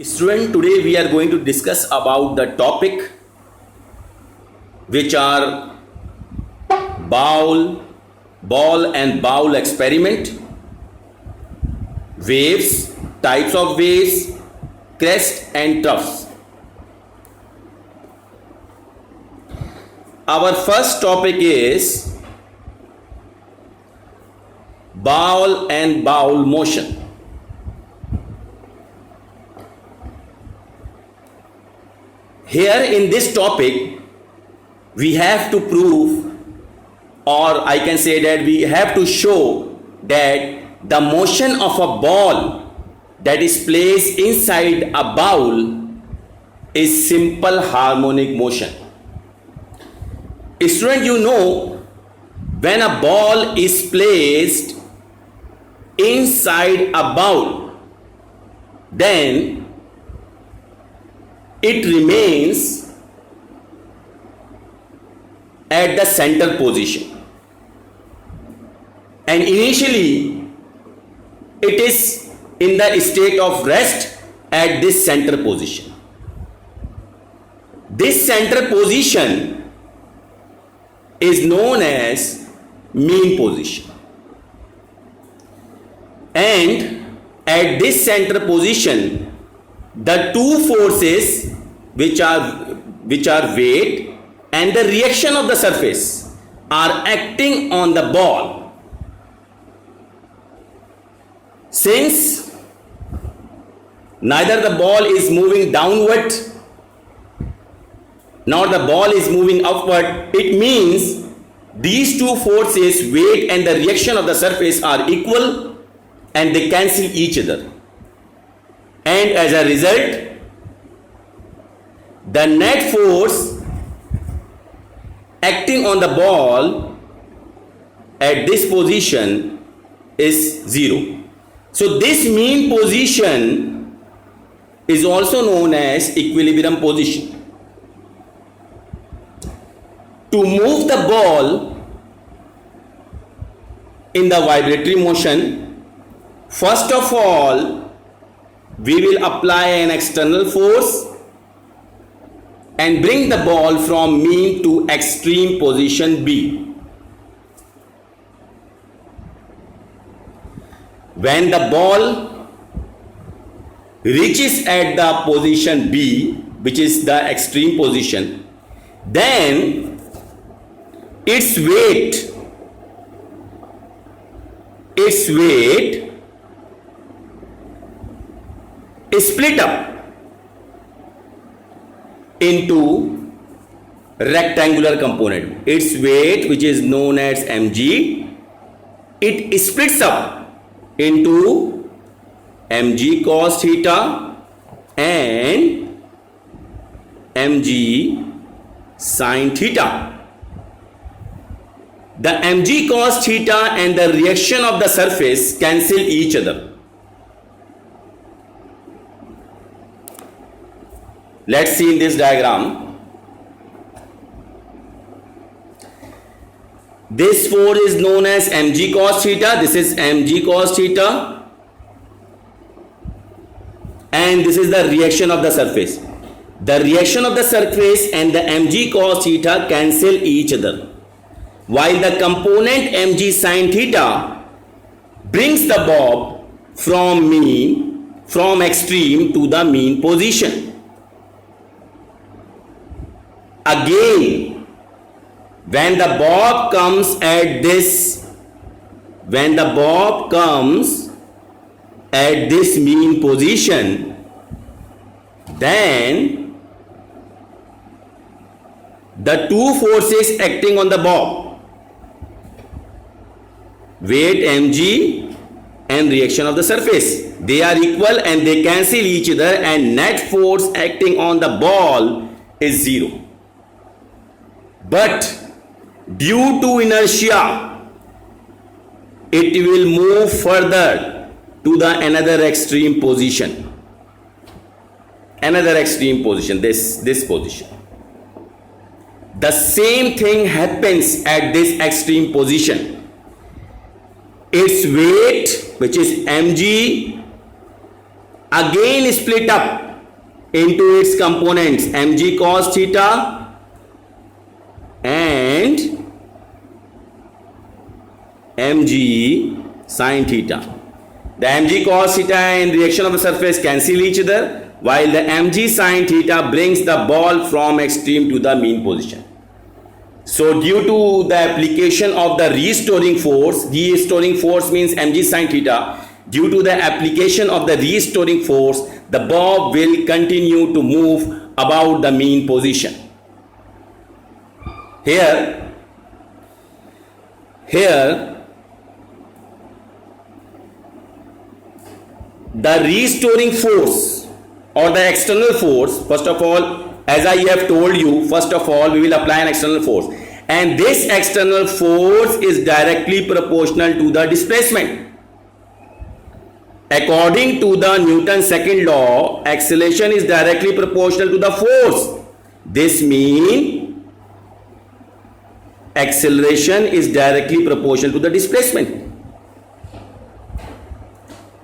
Student, today we are going to discuss about the topic which are ball and bowl experiment, waves, types of waves, crest and troughs. Our first topic is ball and bowl motion. Here in this topic, we have to prove, or I can say that we have to show that the motion of a ball that is placed inside a bowl is simple harmonic motion. Student, you know, when a ball is placed inside a bowl, then it remains at the center position, and initially it is in the state of rest at this center position. This center position is known as mean position, and at this center position the two forces which are weight and the reaction of the surface are acting on the ball. Since neither the ball is moving downward nor the ball is moving upward, it means these two forces, weight and the reaction of the surface, are equal and they cancel each other. And as a result, the net force acting on the ball at this position is zero. So this mean position is also known as equilibrium position. To move the ball in the vibratory motion, first of all, we will apply an external force and bring the ball from mean to extreme position B. When the ball reaches at the position B, which is the extreme position, then its weight is split up into rectangular component. Its weight, which is known as mg, it splits up into mg cos theta and mg sin theta. The mg cos theta and the reaction of the surface cancel each other. Let's see in this diagram. This force is known as mg cos theta. This is mg cos theta. And this is the reaction of the surface. The reaction of the surface and the mg cos theta cancel each other, while the component mg sin theta brings the bob from extreme to the mean position. Again, when the bob comes at this mean position, then the two forces acting on the bob, weight mg and reaction of the surface, they are equal and they cancel each other, and net force acting on the ball is zero. But due to inertia, it will move further to the another extreme position. This position. The same thing happens at this extreme position. Its weight, which is mg, again split up into its components mg cos theta and mg sin theta. The mg cos theta and reaction of the surface cancel each other, while the mg sin theta brings the ball from extreme to the mean position. So due to the application of the restoring force means mg sin theta, due to the application of the restoring force, the ball will continue to move about the mean position. Here the restoring force or the external force, first of all, as I have told you, first of all we will apply an external force, and this external force is directly proportional to the displacement. According to the Newton's second law, acceleration is directly proportional to the force. This means acceleration is directly proportional to the displacement.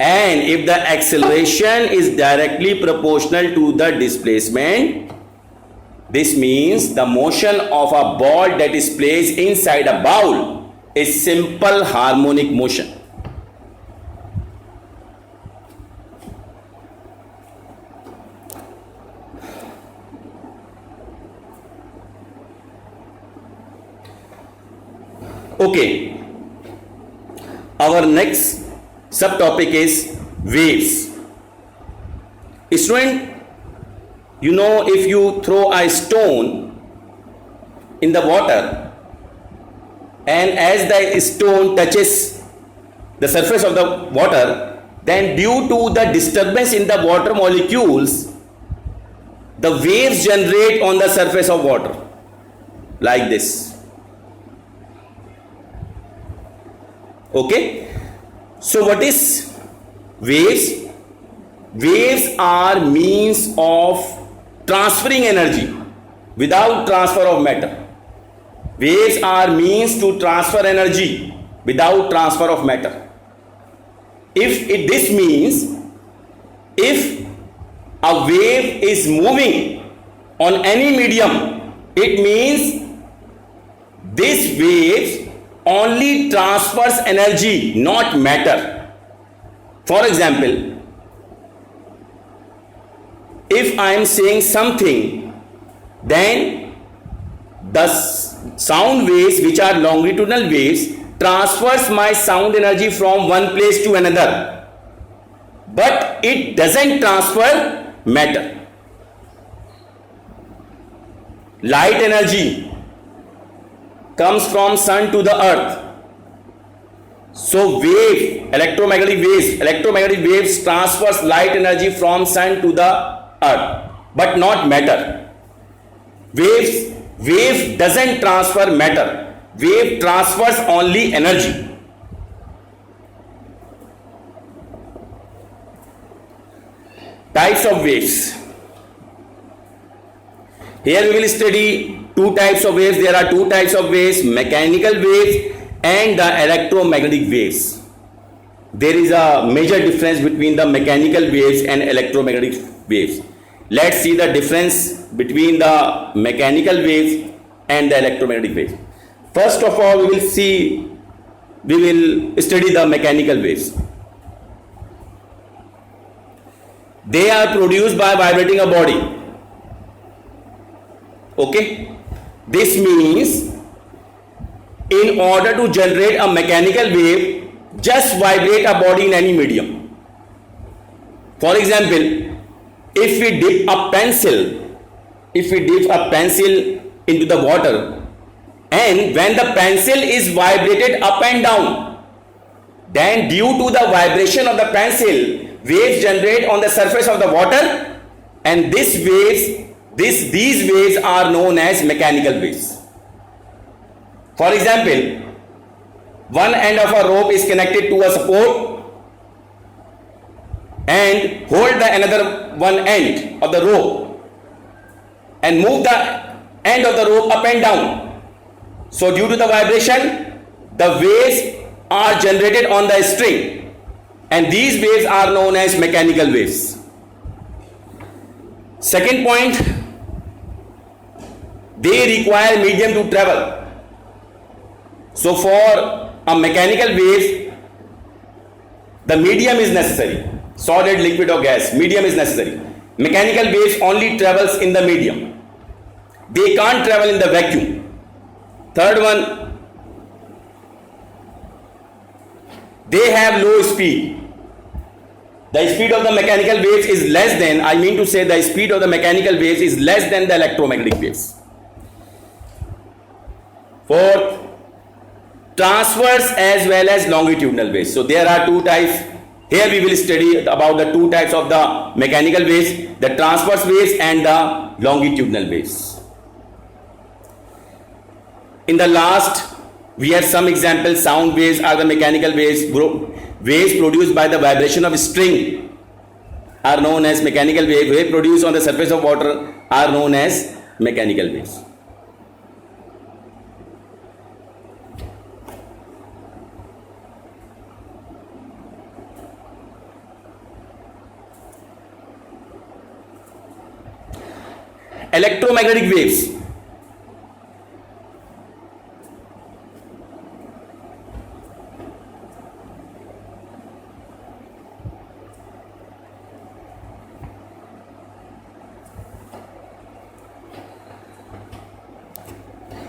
And if the acceleration is directly proportional to the displacement, this means the motion of a ball that is placed inside a bowl is simple harmonic motion. Okay, our next subtopic is waves. Student, you know, if you throw a stone in the water and as the stone touches the surface of the water, then due to the disturbance in the water molecules, the waves generate on the surface of water like this. Okay, so what is waves? Waves are means of transferring energy without transfer of matter. Waves are means to transfer energy without transfer of matter. This means if a wave is moving on any medium, it means this wave only transfers energy, not matter. For example, if I am saying something, then the sound waves, which are longitudinal waves, transfers my sound energy from one place to another, but it doesn't transfer matter. Light energy comes from sun to the earth. So electromagnetic waves transfers light energy from sun to the earth, but not matter. Wave doesn't transfer matter. Wave transfers only energy. Types of waves. Here we will study two types of waves. There are two types of waves: mechanical waves and the electromagnetic waves. There is a major difference between the mechanical waves and electromagnetic waves. Let's see the difference between the mechanical waves and the electromagnetic waves. First of all, we will study the mechanical waves. They are produced by vibrating a body. Okay, this means in order to generate a mechanical wave, just vibrate a body in any medium. For example, if we dip a pencil into the water, and when the pencil is vibrated up and down, then due to the vibration of the pencil, waves generate on the surface of the water, and these waves are known as mechanical waves. For example, one end of a rope is connected to a support and hold the another one end of the rope and move the end of the rope up and down. So due to the vibration, the waves are generated on the string, and these waves are known as mechanical waves. Second point, they require medium to travel. So for a mechanical wave, the medium is necessary. Solid, liquid or gas, medium is necessary. Mechanical waves only travels in the medium. They can't travel in the vacuum. Third one, they have low speed. The speed of the mechanical waves is less than, I mean to say the speed of the mechanical waves is less than the electromagnetic waves. Fourth, transverse as well as longitudinal waves. So there are two types. Here we will study about the two types of the mechanical waves, the transverse waves and the longitudinal waves. In the last, we have some examples. Sound waves are the mechanical waves. Waves produced by the vibration of string are known as mechanical waves. Waves produced on the surface of water are known as mechanical waves. Electromagnetic waves.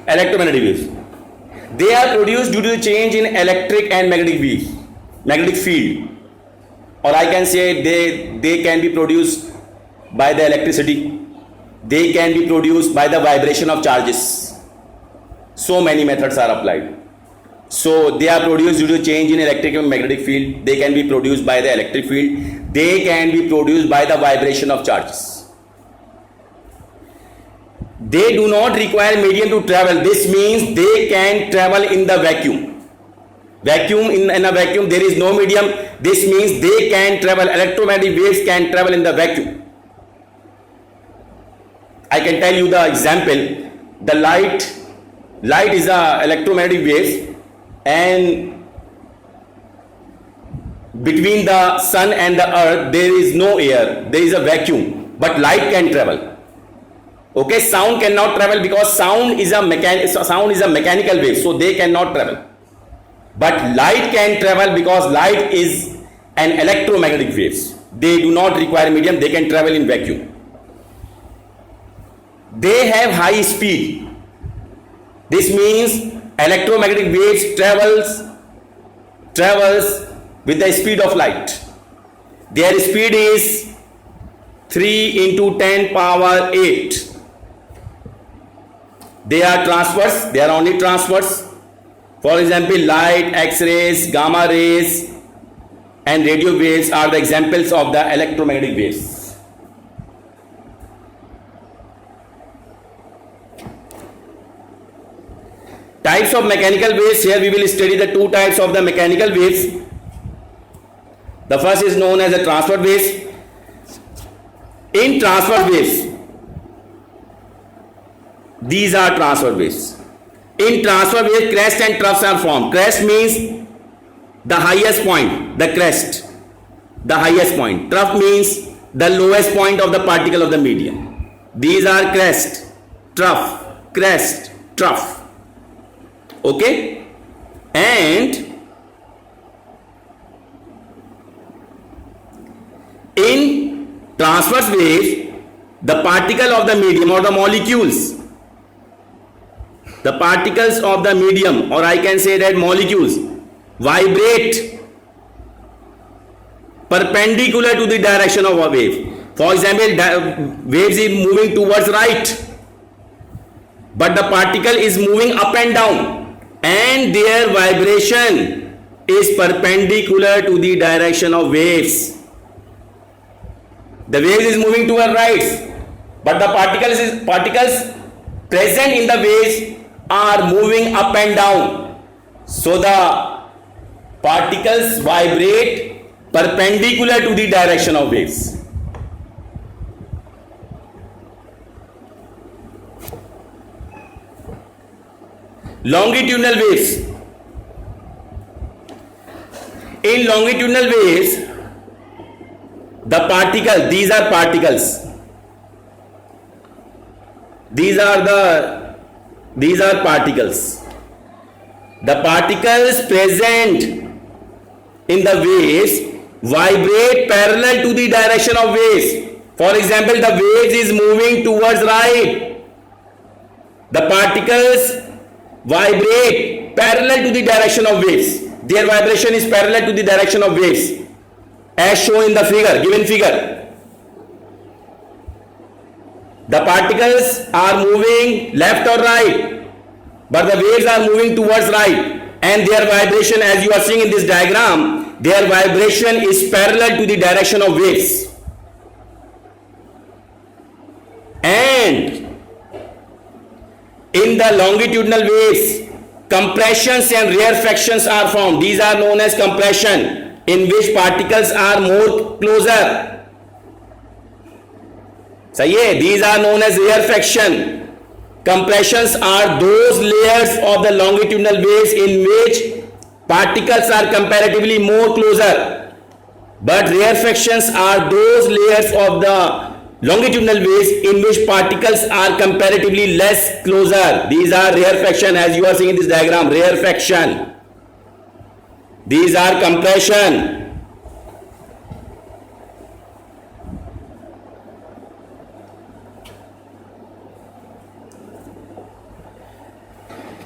Electromagnetic waves. They are produced due to the change in electric and magnetic field, or I can say they can be produced by the electricity. They can be produced by the vibration of charges. So many methods are applied. So they are produced due to change in electric and magnetic field. They can be produced by the electric field. They can be produced by the vibration of charges. They do not require medium to travel. This means they can travel in the vacuum. In a vacuum there is no medium. This means they can travel. Electromagnetic waves can travel in the vacuum. I can tell you the example. The light is a electromagnetic wave, and between the sun and the earth there is no air, there is a vacuum, but light can travel. Okay, sound cannot travel because sound is a mechanical wave, so they cannot travel. But light can travel because light is an electromagnetic waves. They do not require medium, they can travel in vacuum. They have high speed. This means electromagnetic waves travels with the speed of light. Their speed is 3 into 10 power 8. They are transverse. They are only transverse. For example, light, X-rays, gamma rays and radio waves are the examples of the electromagnetic waves. Types of mechanical waves. Here we will study the two types of the mechanical waves. The first is known as the transverse waves. In transverse waves, these are transverse waves. In transverse waves, crest and troughs are formed. Crest means the highest point, the crest, the highest point. Trough means the lowest point of the particle of the medium. These are crest, trough. Okay? And in transverse waves, the particle of the medium or the molecules, the particles of the medium, or I can say that molecules, vibrate perpendicular to the direction of a wave. For example, waves is moving towards right, but the particle is moving up and down, and their vibration is perpendicular to the direction of waves. The wave is moving toward right, but the particles present in the waves are moving up and down. So the particles vibrate perpendicular to the direction of waves. Longitudinal waves. In longitudinal waves, the particle, these are particles. these are particles. The particles present in the waves vibrate parallel to the direction of waves. For example, the waves is moving towards right. The particles vibrate parallel to the direction of waves. Their vibration is parallel to the direction of waves, as shown in the figure, given figure. The particles are moving left or right, but the waves are moving towards right, and their vibration, as you are seeing in this diagram, their vibration is parallel to the direction of waves. And in the longitudinal waves, compressions and rarefactions are formed. These are known as compression, in which particles are more closer. So yeah, these are known as rarefaction. Compressions are those layers of the longitudinal waves in which particles are comparatively more closer. But rarefactions are those layers of the longitudinal waves in which particles are comparatively less closer. These are rarefaction, as you are seeing in this diagram, rarefaction. These are compression.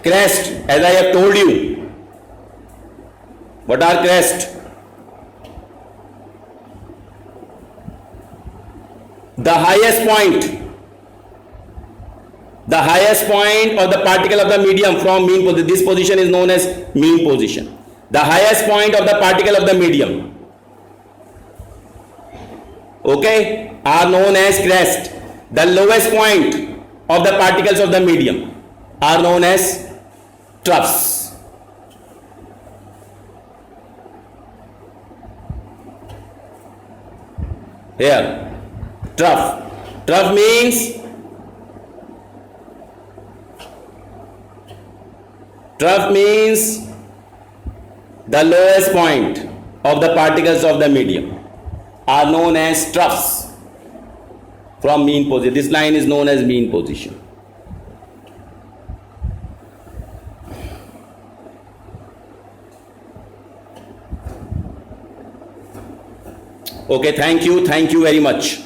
Crest, as I have told you. What are crest? The highest point of the particle of the medium from mean position. This position is known as mean position. The highest point of the particle of the medium, okay, are known as crest. The lowest point of the particles of the medium are known as troughs. Here, trough. Trough means the lowest point of the particles of the medium are known as troughs from mean position. This line is known as mean position. Okay, thank you very much.